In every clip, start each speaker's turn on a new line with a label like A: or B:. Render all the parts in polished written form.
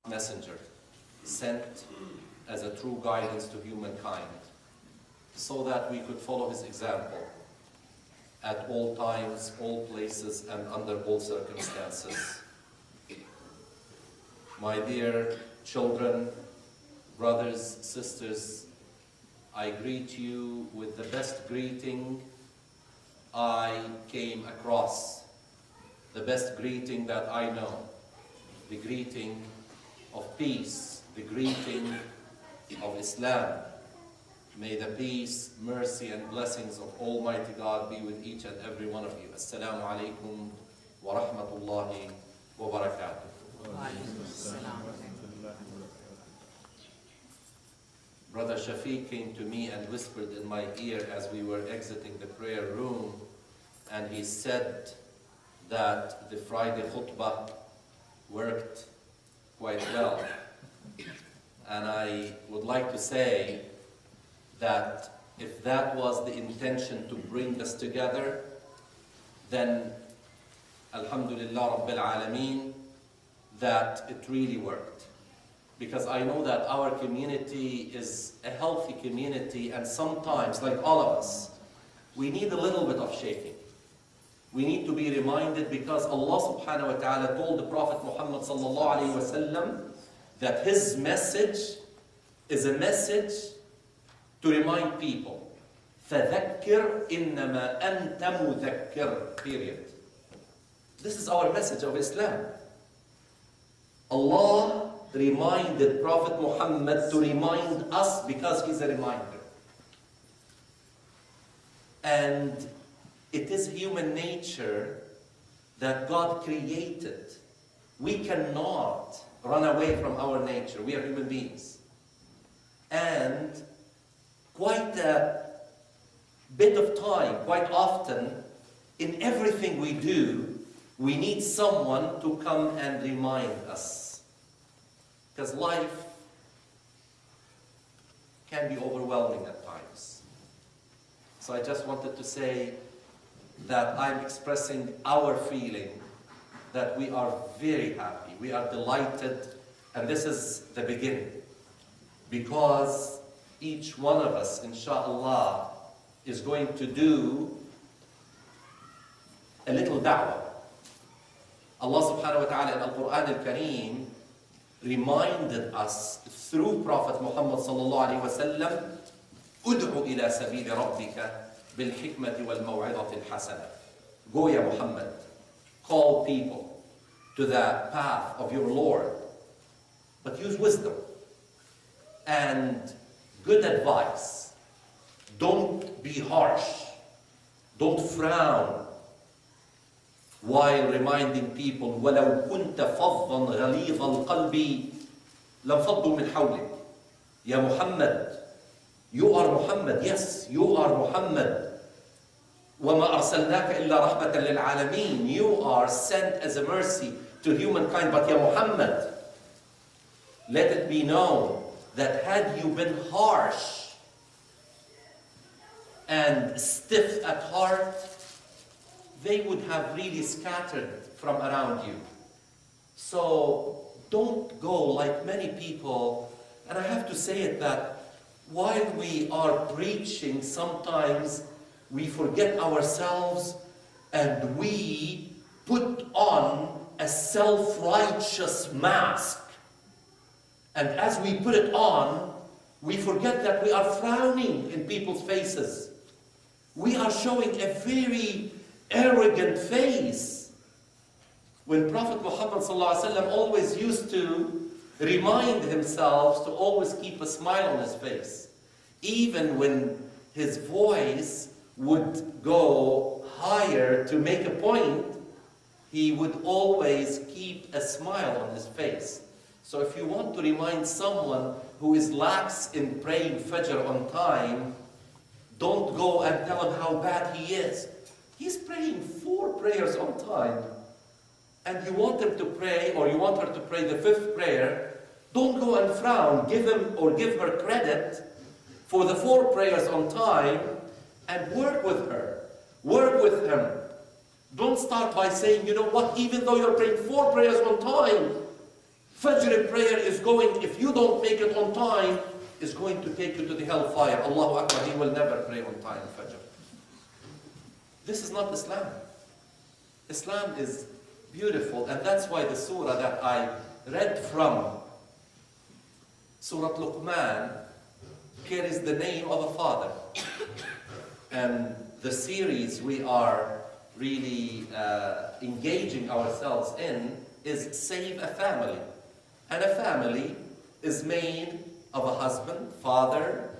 A: messenger sent as a true guidance to humankind so that we could follow his example at all times, all places, and under all circumstances. My dear children, brothers, sisters, I greet you with the best greeting I came across, the best greeting that I know, the greeting of peace, the greeting of Islam. May the peace, mercy, and blessings of Almighty God be with each and every one of you. Assalamu alaikum wa rahmatullahi wa barakatuh. Brother Shafiq came to me and whispered in my ear as we were exiting the prayer room, and he said that the Friday khutbah worked quite well. And I would like to say that if that was the intention to bring us together, then Alhamdulillah Rabbil Alameen, that it really worked. Because I know that our community is a healthy community, and sometimes, like all of us, we need a little bit of shaking. We need to be reminded, because Allah subhanahu wa ta'ala told the Prophet Muhammad sallallahu alayhi wa sallam that his message is a message to remind people. فَذَكِّرْ إِنَّمَا أَنْتَ مُذَكِّرْ. Period. This is our message of Islam. Allah reminded Prophet Muhammad to remind us because he's a reminder. And it is human nature that God created. We cannot run away from our nature. We are human beings. And quite a bit of time, quite often, in everything we do, we need someone to come and remind us. Because life can be overwhelming at times. So I just wanted to say that I'm expressing our feeling that we are very happy, we are delighted, and this is the beginning. Because each one of us, inshallah, is going to do a little da'wah. Allah subhanahu wa ta'ala in Al-Quran Al-Kareem reminded us through Prophet Muhammad sallallahu alayhi wa sallam, ud'u ila sabili rabbika bil hikmati wal maw'idati al-hasana. Go, ya Muhammad, call people to the path of your Lord, but use wisdom and good advice. Don't be harsh. Don't frown while reminding people, وَلَوْ كُنْتَ فَضًّا غَلِيظَ الْقَلْبِ لَانْفَضُّوا مِنْ حَوْلِكَ. Ya Muhammad, you are Muhammad. Yes, you are Muhammad. وَمَا أَرْسَلْنَاكَ إِلَّا رَحْمَةً لِلْعَالَمِينَ. You are sent as a mercy to humankind. But Ya Muhammad, let it be known that had you been harsh and stiff at heart, they would have really scattered from around you. So don't go like many people, and I have to say it, that while we are preaching, sometimes we forget ourselves and we put on a self-righteous mask. And as we put it on, we forget that we are frowning in people's faces. We are showing a very arrogant face. When Prophet Muhammad ﷺ always used to remind himself to always keep a smile on his face. Even when his voice would go higher to make a point, he would always keep a smile on his face. So if you want to remind someone who is lax in praying Fajr on time, don't go and tell him how bad he is. He's praying 4 prayers on time. And you want him to pray, or you want her to pray the 5th prayer, don't go and frown. Give him or give her credit for the 4 prayers on time and work with her. Work with him. Don't start by saying, you know what, even though you're praying 4 prayers on time, Fajr prayer is going, if you don't make it on time, is going to take you to the hellfire. Allahu Akbar, he will never pray on time, Fajr. This is not Islam. Islam is beautiful, and that's why the surah that I read from, Surah Luqman, carries the name of a father. And the series we are really engaging ourselves in is Save a Family. And a family is made of a husband, father,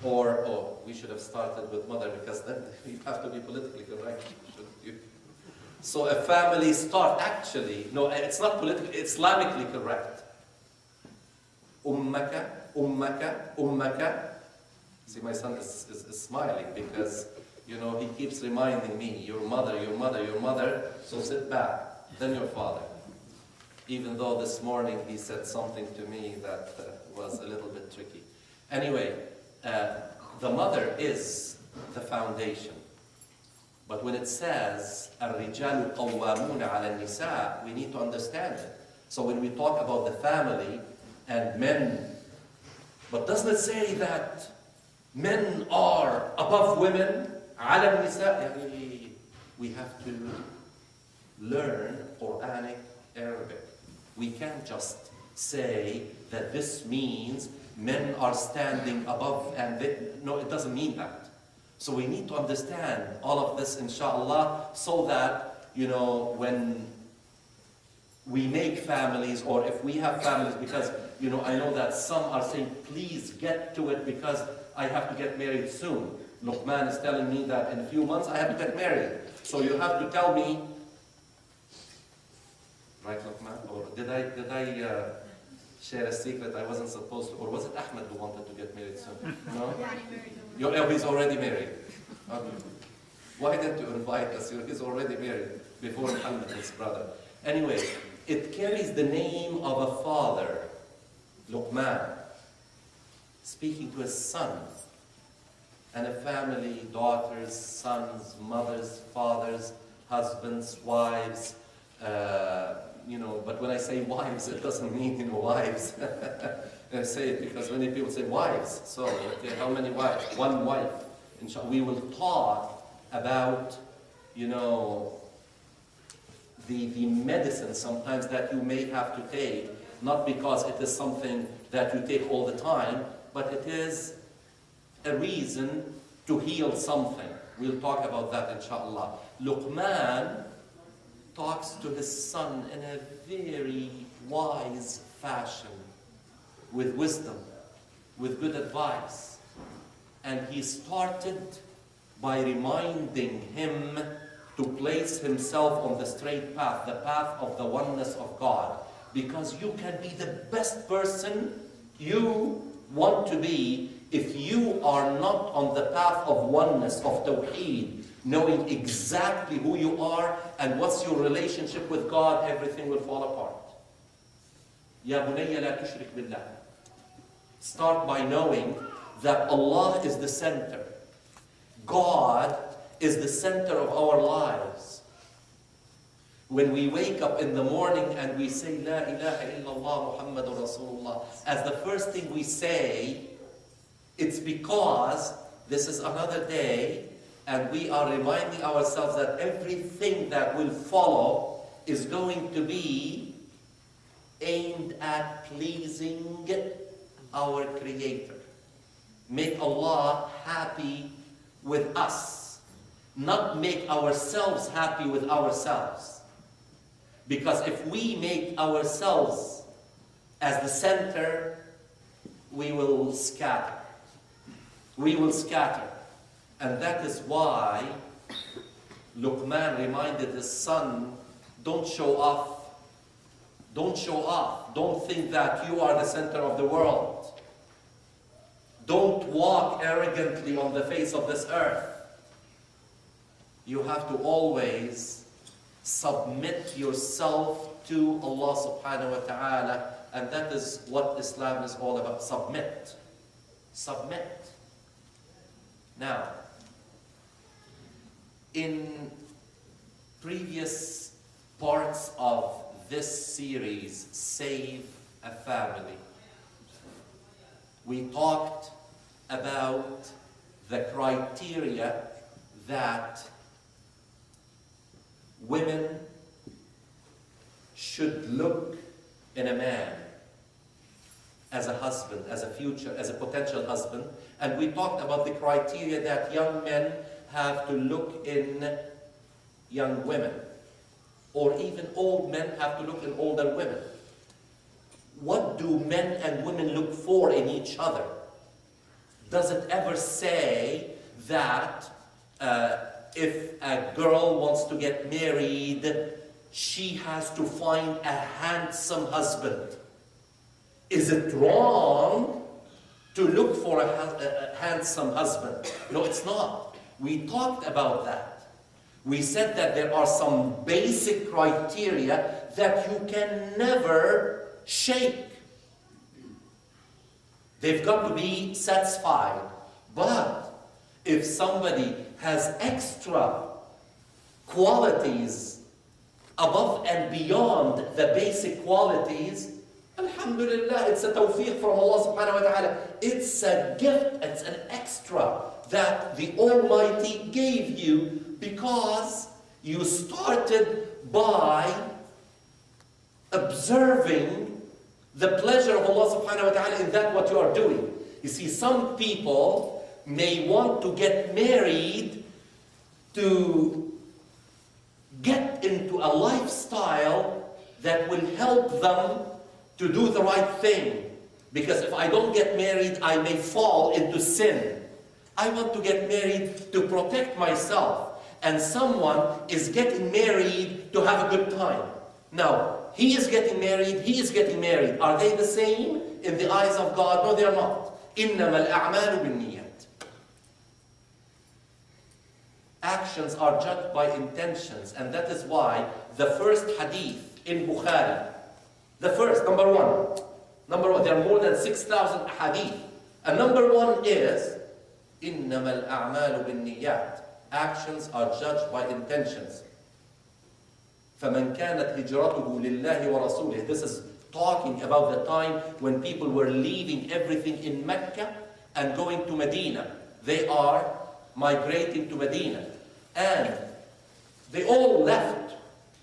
A: or we should have started with mother, because then you have to be politically correct, shouldn't you? So a family actually, no, it's not politically, Islamically correct. Ummaka, ummaka, ummaka. See, my son is smiling because, you know, he keeps reminding me, your mother, your mother, your mother, so sit back, then your father. Even though this morning he said something to me that was a little bit tricky. Anyway, the mother is the foundation. But when it says, الرجال قوامون على النساء, we need to understand it. So when we talk about the family and men, but doesn't it say that men are above women? على النساء. We have to learn Quranic Arabic. We can't just say that this means men are standing above and no, it doesn't mean that. So we need to understand all of this, inshallah, so that, you know, when we make families, or if we have families, because, you know, I know that some are saying, please get to it because I have to get married soon. Luqman is telling me that in a few months I have to get married. So you have to tell me, right, Luqman? Or did I share a secret I wasn't supposed to? Or was it Ahmed who wanted to get married soon? No? He's already married. Okay. Why didn't you invite us? He's already married before Muhammad, his brother. Anyway, it carries the name of a father, Luqman, speaking to his son, and a family, daughters, sons, mothers, fathers, husbands, wives, you know, but when I say wives, it doesn't mean, you know, wives. I say it because many people say wives. So, okay, how many wives? One wife. We will talk about, you know, the medicine sometimes that you may have to take, not because it is something that you take all the time, but it is a reason to heal something. We'll talk about that, inshallah. Luqman talks to his son in a very wise fashion, with wisdom, with good advice. And he started by reminding him to place himself on the straight path, the path of the oneness of God. Because you can be the best person you want to be if you are not on the path of oneness, of Tawheed, knowing exactly who you are and what's your relationship with God, everything will fall apart. Ya bunayya la tushrik billah. Start by knowing that Allah is the center. God is the center of our lives. When we wake up in the morning and we say, La ilaha illallah Muhammadur Rasulullah, as the first thing we say, it's because this is another day and we are reminding ourselves that everything that will follow is going to be aimed at pleasing our Creator. Make Allah happy with us, not make ourselves happy with ourselves. Because if we make ourselves as the center, we will scatter. We will scatter. And that is why Luqman reminded his son, don't show off. Don't show off. Don't think that you are the center of the world. Don't walk arrogantly on the face of this earth. You have to always submit yourself to Allah subhanahu wa ta'ala, and that is what Islam is all about. Submit. Submit. Now, in previous parts of this series, Save a family. We talked about the criteria that women should look in a man as a husband, as a potential husband. And we talked about the criteria that young men have to look in young women, or even old men have to look in older women. What do men and women look for in each other? Does it ever say that if a girl wants to get married, she has to find a handsome husband? Is it wrong to look for a handsome husband? No, it's not. We talked about that. We said that there are some basic criteria that you can never shake. They've got to be satisfied. But if somebody has extra qualities above and beyond the basic qualities, alhamdulillah, it's a tawfiq from Allah subhanahu wa ta'ala. It's a gift, it's an extra that the Almighty gave you because you started by observing the pleasure of Allah subhanahu wa ta'ala in that what you are doing. You see, some people may want to get married to get into a lifestyle that will help them to do the right thing. Because if I don't get married, I may fall into sin. I want to get married to protect myself. And someone is getting married to have a good time. Now, he is getting married, he is getting married. Are they the same in the eyes of God? No, they are not. إِنَّمَا الْأَعْمَالُ بِالنِّيَّاتِ. Actions are judged by intentions, and that is why the first hadith in Bukhari, the first, number one, there are more than 6,000 hadith, and number one is إِنَّمَا الْأَعْمَالُ بِالنِّيَّاتِ. Actions are judged by intentions. فَمَنْ كَانَتْ هِجْرَتُهُ لِلَّهِ وَرَسُولِهِ. This is talking about the time when people were leaving everything in Mecca and going to Medina. They are migrating to Medina. And they all left.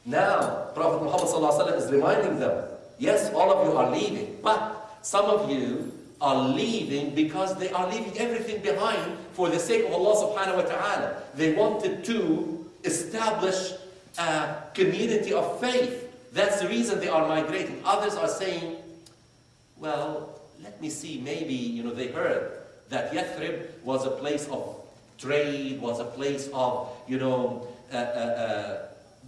A: Now, Prophet Muhammad ﷺ is reminding them, yes, all of you are leaving, but some of you are leaving because they are leaving everything behind for the sake of Allah subhanahu wa ta'ala. They wanted to establish a community of faith. That's the reason they are migrating. Others are saying, well, let me see, maybe, they heard that Yathrib was a place of trade, was a place of,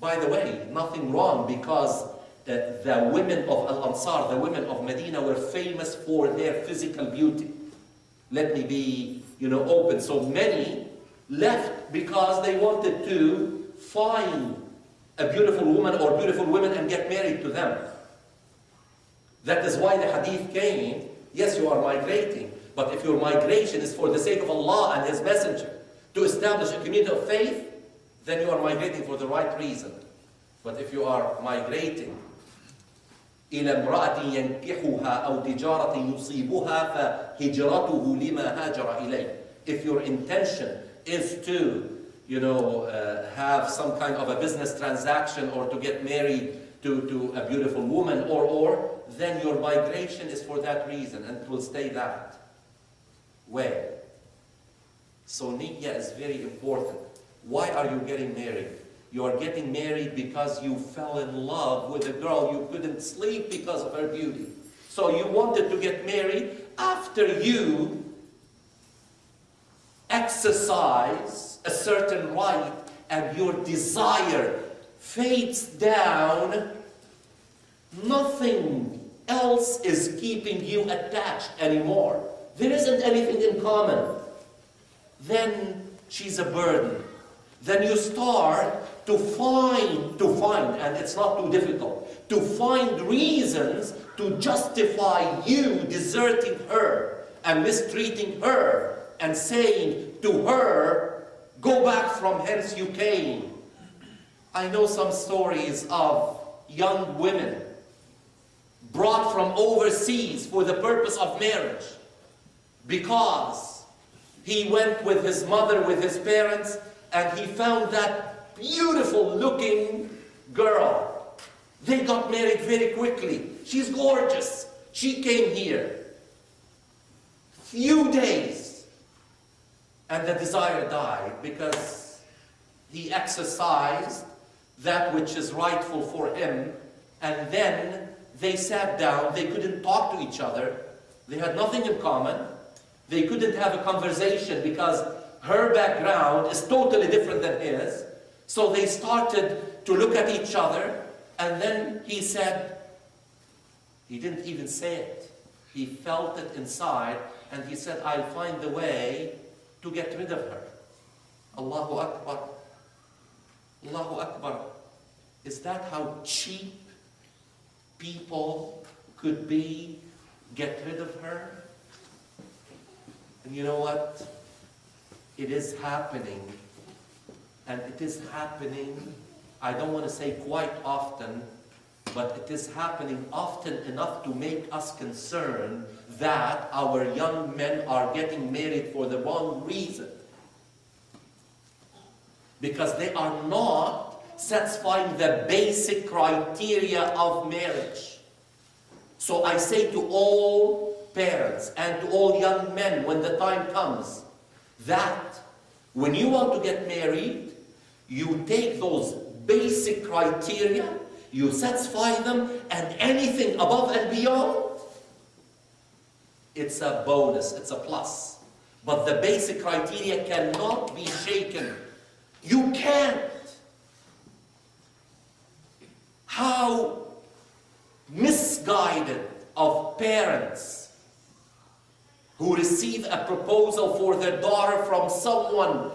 A: by the way, nothing wrong, because the women of Al-Ansar, the women of Medina, were famous for their physical beauty. Let me be, open. So many left because they wanted to find a beautiful woman or beautiful women and get married to them. That is why the hadith came. Yes, you are migrating, but if your migration is for the sake of Allah and His Messenger, to establish a community of faith, then you are migrating for the right reason. But if you are migrating إِلَى امْرَأَةٍ يَنْكِحُهَا أَوْ تِجَارَةٍ يُصِيبُهَا فَهِجْرَتُهُ لِمَا هَاجَرَ إِلَيْهِ. If your intention is to, have some kind of a business transaction or to get married to a beautiful woman or, then your migration is for that reason and it will stay that way. So niyyah is very important. Why are you getting married? You are getting married because you fell in love with a girl. You couldn't sleep because of her beauty. So you wanted to get married. After you exercise a certain right and your desire fades down, nothing else is keeping you attached anymore. There isn't anything in common. Then she's a burden. Then you start to find, and it's not too difficult, to find reasons to justify you deserting her and mistreating her and saying to her, go back from hence you came. I know some stories of young women brought from overseas for the purpose of marriage, because he went with his mother, with his parents, and he found that beautiful looking girl. They got married very quickly. She's gorgeous. She came here. Few days, and the desire died, because he exercised that which is rightful for him, and then they sat down. They couldn't talk to each other. They had nothing in common. They couldn't have a conversation because her background is totally different than his. So they started to look at each other, and then he said, he didn't even say it. He felt it inside, and he said, I'll find the way to get rid of her. Allahu Akbar. Allahu Akbar. Is that how cheap people could be? Get rid of her? And you know what? It is happening. And it is happening, I don't want to say quite often, but it is happening often enough to make us concerned that our young men are getting married for the wrong reason. Because they are not satisfying the basic criteria of marriage. So I say to all parents and to all young men, when the time comes, that when you want to get married, you take those basic criteria, you satisfy them, and anything above and beyond, it's a bonus, it's a plus. But the basic criteria cannot be shaken. You can't. How misguided of parents who receive a proposal for their daughter from someone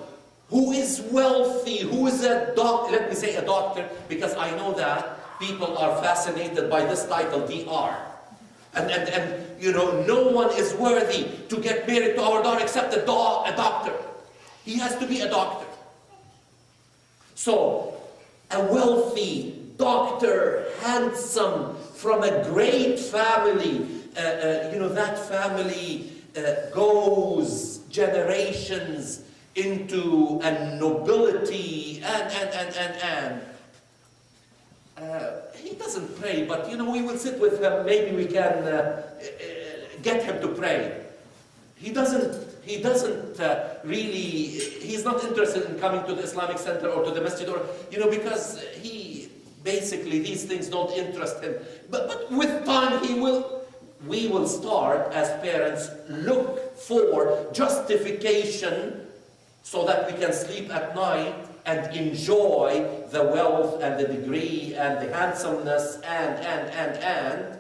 A: who is wealthy, who is a doctor, let me say a doctor, because I know that people are fascinated by this title, DR. And you know, no one is worthy to get married to our daughter except a doctor. He has to be a doctor. So, a wealthy doctor, handsome, from a great family, you know, that family goes generations into a nobility, and he doesn't pray, but you know, we will sit with him, maybe we can get him to pray. He doesn't really, he's not interested in coming to the Islamic Center or to the masjid, or, you know, because he, basically, these things don't interest him. But with time, we will start, as parents, look for justification so that we can sleep at night and enjoy the wealth and the degree and the handsomeness and.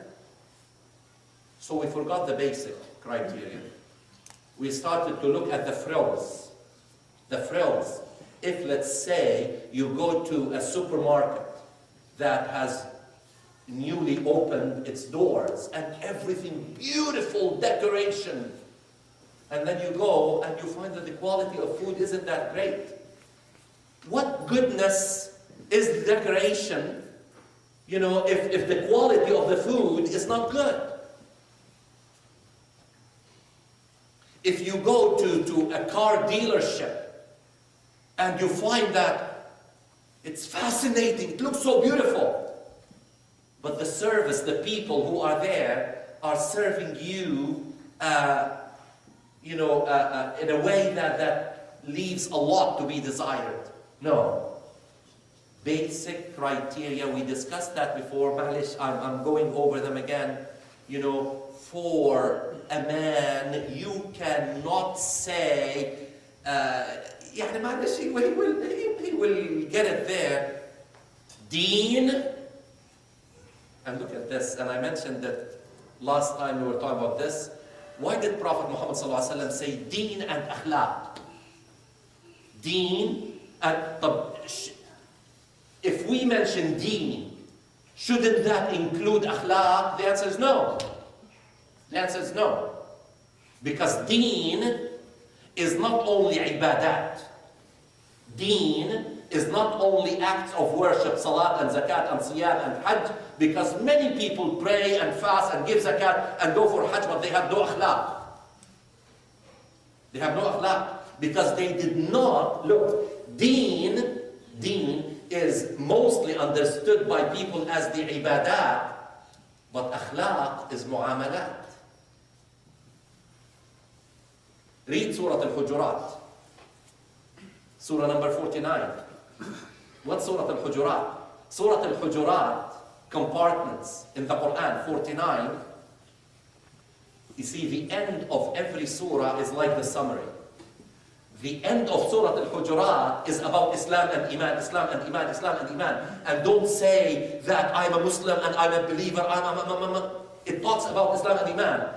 A: So we forgot the basic criteria. We started to look at the frills. The frills. If, let's say, you go to a supermarket that has newly opened its doors and everything beautiful decoration, and then you go and you find that the quality of food isn't that great. What goodness is the decoration, you know, if the quality of the food is not good? If you go to a car dealership and you find that it's fascinating, it looks so beautiful, but the service, the people who are there are serving you, you know, in a way that leaves a lot to be desired. No. Basic criteria, we discussed that before. Malish, I'm going over them again. You know, for a man, you cannot say, يعني معلش, he will get it there. Deen, and look at this, and I mentioned that last time we were talking about this. Why did Prophet Muhammad ﷺ say deen and akhlaq? Deen and, if we mention deen, shouldn't that include akhlaq? The answer is no. The answer is no. Because deen is not only ibadat. Deen is not only acts of worship, salat and zakat and siyam and hajj, because many people pray and fast and give zakat and go for hajj, but they have no akhlaq. They have no akhlaq because they did not look. Deen is mostly understood by people as the ibadat, but akhlaq is muamalat. Read Surah Al-Hujurat. Surah number 49. What's Surah Al-Hujurat? Surah Al-Hujurat, compartments in the Quran, 49. You see, the end of every surah is like the summary. The end of Surah Al-Hujurat is about Islam and Iman, Islam and Iman, Islam and Iman. And don't say that I'm a Muslim and I'm a believer. It talks about Islam and Iman.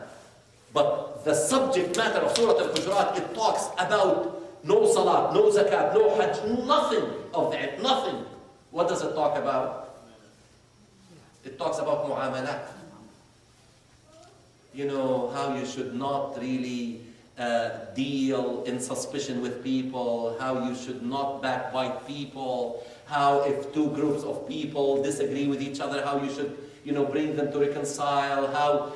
A: But the subject matter of Surah Al-Hujurat, it talks about no salat, no zakat, no hajj, nothing of that, nothing. What does it talk about? It talks about muamalat. You know, how you should not really deal in suspicion with people, how you should not backbite people, how if two groups of people disagree with each other, how you should, bring them to reconcile, how,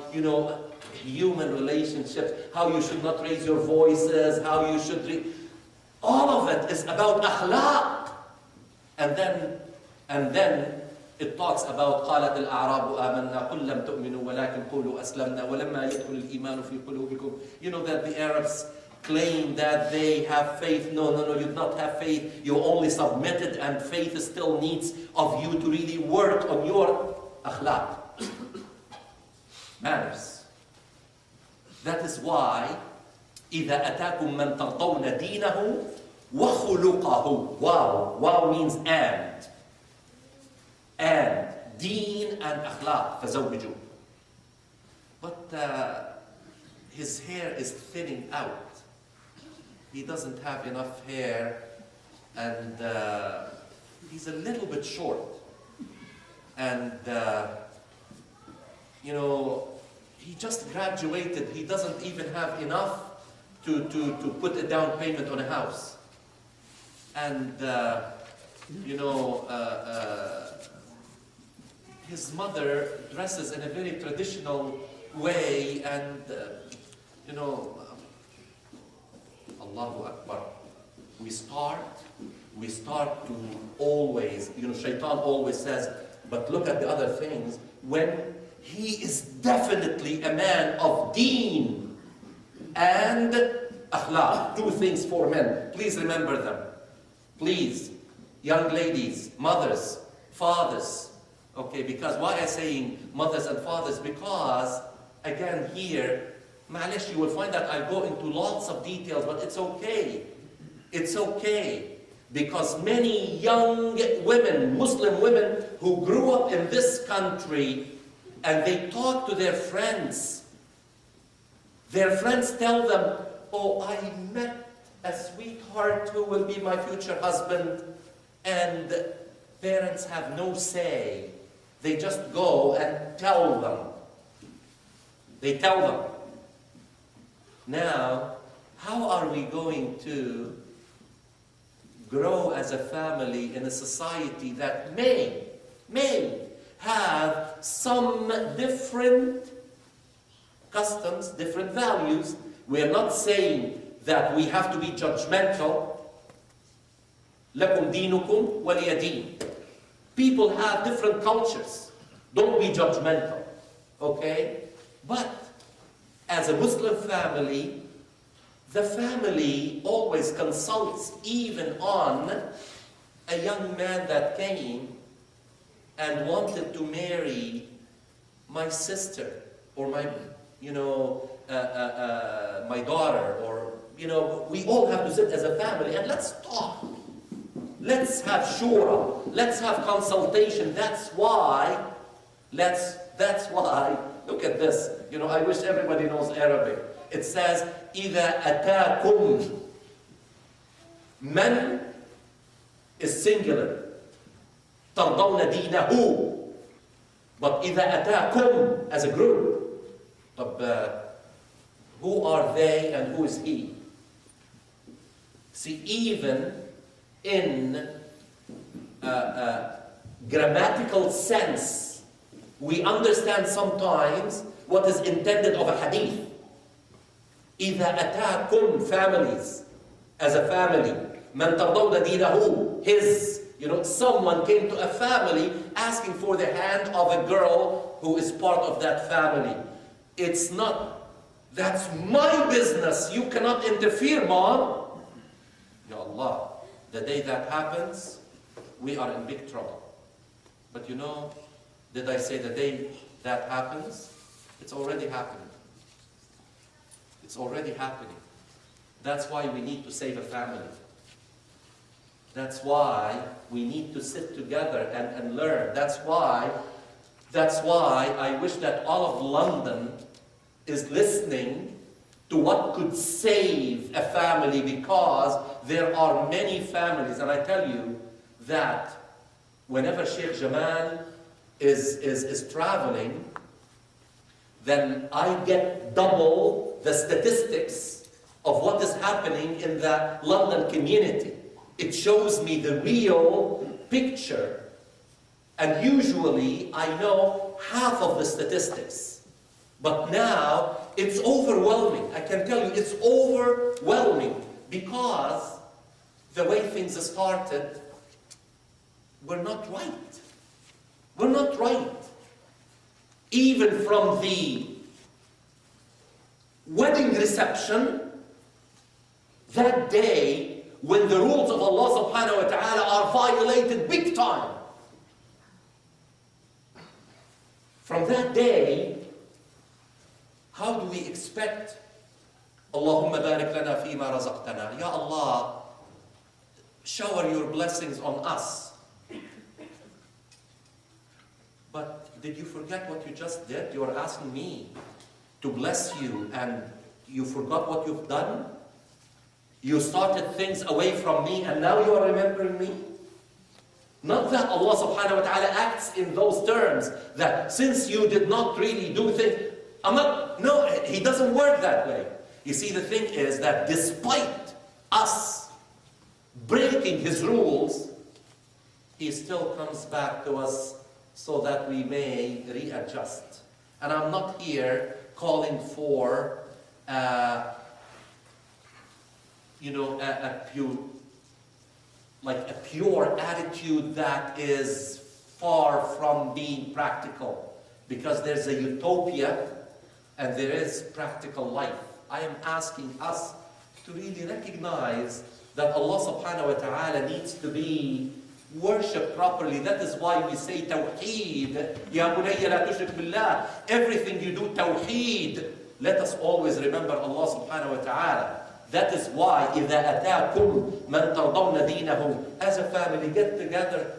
A: human relationships, how you should not raise your voices, how you should... All of it is about akhlaq. And then it talks about قالت الأعراب آمنا قل لم تؤمنوا ولكن قولوا أسلمنا ولما يدخل الإيمان في قلوبكم. You know that the Arabs claim that they have faith. No, you do not have faith. You only submitted, and faith still needs of you to really work on your akhlaq. Manners. That is why إذا أتاكم من ترضون دينه وخلقه. Wow means and deen and akhlaq فزوجوا. But his hair is thinning out. He doesn't have enough hair, and he's a little bit short. And he just graduated. He doesn't even have enough to put a down payment on a house. And his mother dresses in a very traditional way, and Allahu Akbar. We start to always, Shaitan always says, but look at the other things. When he is definitely a man of deen and akhlaq, two things for men. Please remember them. Please, young ladies, mothers, fathers. Okay, because why I'm saying mothers and fathers? Because, again, here, ma'alish, you will find that I go into lots of details, but it's okay. It's okay. Because many young women, Muslim women, who grew up in this country, and they talk to their friends. Their friends tell them, oh, I met a sweetheart who will be my future husband, and parents have no say. They just go and tell them. They tell them. Now, how are we going to grow as a family in a society that may have some different customs, different values? We are not saying that we have to be judgmental. لَكُمْ دِينُكُمْ وَلِيَ دِينِ. People have different cultures. Don't be judgmental. Okay? But as a Muslim family, the family always consults even on a young man that came and wanted to marry my sister or my daughter, or we all have to sit as a family and let's talk. Let's have shura. Let's have consultation. That's why. Look at this. I wish everybody knows Arabic. It says, إِذَا أَتَاكُمْ. Man is singular. تَرْضَوْنَ دِينَهُ. But إِذَا أَتَاكُمْ as a group. But who are they and who is he? See, even in grammatical sense, we understand sometimes what is intended of a hadith. إذا أتاكم families, as a family, من ترضون دينه, his, someone came to a family asking for the hand of a girl who is part of that family. It's not, that's my business, you cannot interfere, mom. Ya Allah, the day that happens, we are in big trouble. But did I say the day that happens? It's already happening. It's already happening. That's why we need to save a family. That's why we need to sit together and learn. That's why I wish that all of London is listening to what could save a family, because there are many families, and I tell you that whenever Sheikh Jamal is traveling, then I get double the statistics of what is happening in the London community. It shows me the real picture. And usually I know half of the statistics. But now it's overwhelming. I can tell you it's overwhelming, because the way things started, we're not right. We're not right. Even from the wedding reception, that day when the rules of Allah subhanahu wa ta'ala are violated big time. From that day, how do we expect Allahumma barik lana fima razaqtana? Ya Allah, shower your blessings on us. But did you forget what you just did? You are asking me to bless you, and you forgot what you've done? You started things away from me, and now you are remembering me? Not that Allah subhanahu wa ta'ala acts in those terms, that since you did not really do things, no, He doesn't work that way. You see, the thing is that despite us breaking His rules, He still comes back to us so that we may readjust. And I'm not here calling for a pure attitude that is far from being practical, because there's a utopia and there is practical life. I am asking us to really recognize that Allah subhanahu wa ta'ala needs to be worshipped properly. That is why we say Tawheed. Ya bunayya la tushrik billah. Everything you do, Tawheed. Let us always remember Allah subhanahu wa ta'ala. That is why إِذَا أَتَاكُمْ مَنْ تَرْضَوْنَ دِينَهُ, as a family, get together,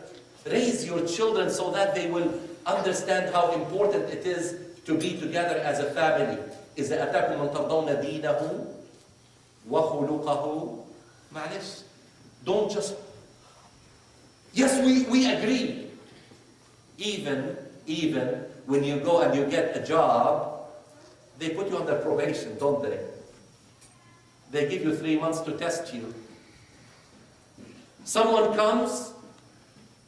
A: raise your children so that they will understand how important it is to be together as a family. إِذَا أَتَاكُمْ مَنْ تَرْضَوْنَ دِينَهُ وَخُلُقَهُ. معلش, don't just, yes, we agree. Even when you go and you get a job, they put you under probation, don't they? They give you 3 months to test you. Someone comes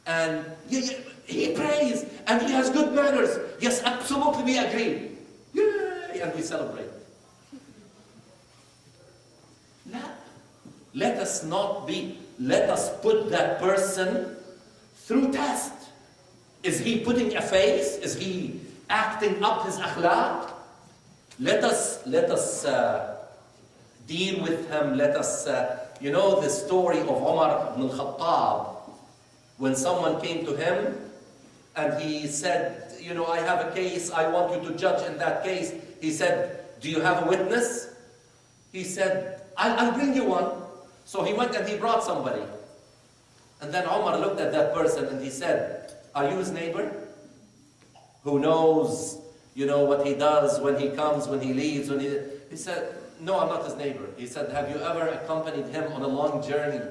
A: and he prays and he has good manners. Yes, absolutely, we agree. Yay! And we celebrate. Let us put that person through test. Is he putting a face? Is he acting up his akhlaq? Let us deal with him. Let us, the story of Umar ibn al-Khattab, when someone came to him and he said, I have a case, I want you to judge in that case. He said, do you have a witness? He said, I'll bring you one. So he went and he brought somebody. And then Umar looked at that person and he said, are you his neighbor? Who knows, what he does, when he comes, when he leaves, He said, no, I'm not his neighbor. He said, have you ever accompanied him on a long journey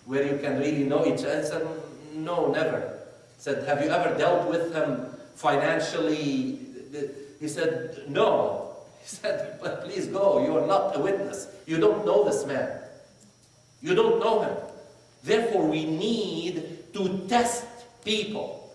A: where you can really know each other? He said, no, never. He said, have you ever dealt with him financially? He said, no. He said, but please go. You are not a witness. You don't know this man. You don't know him. Therefore, we need to test people.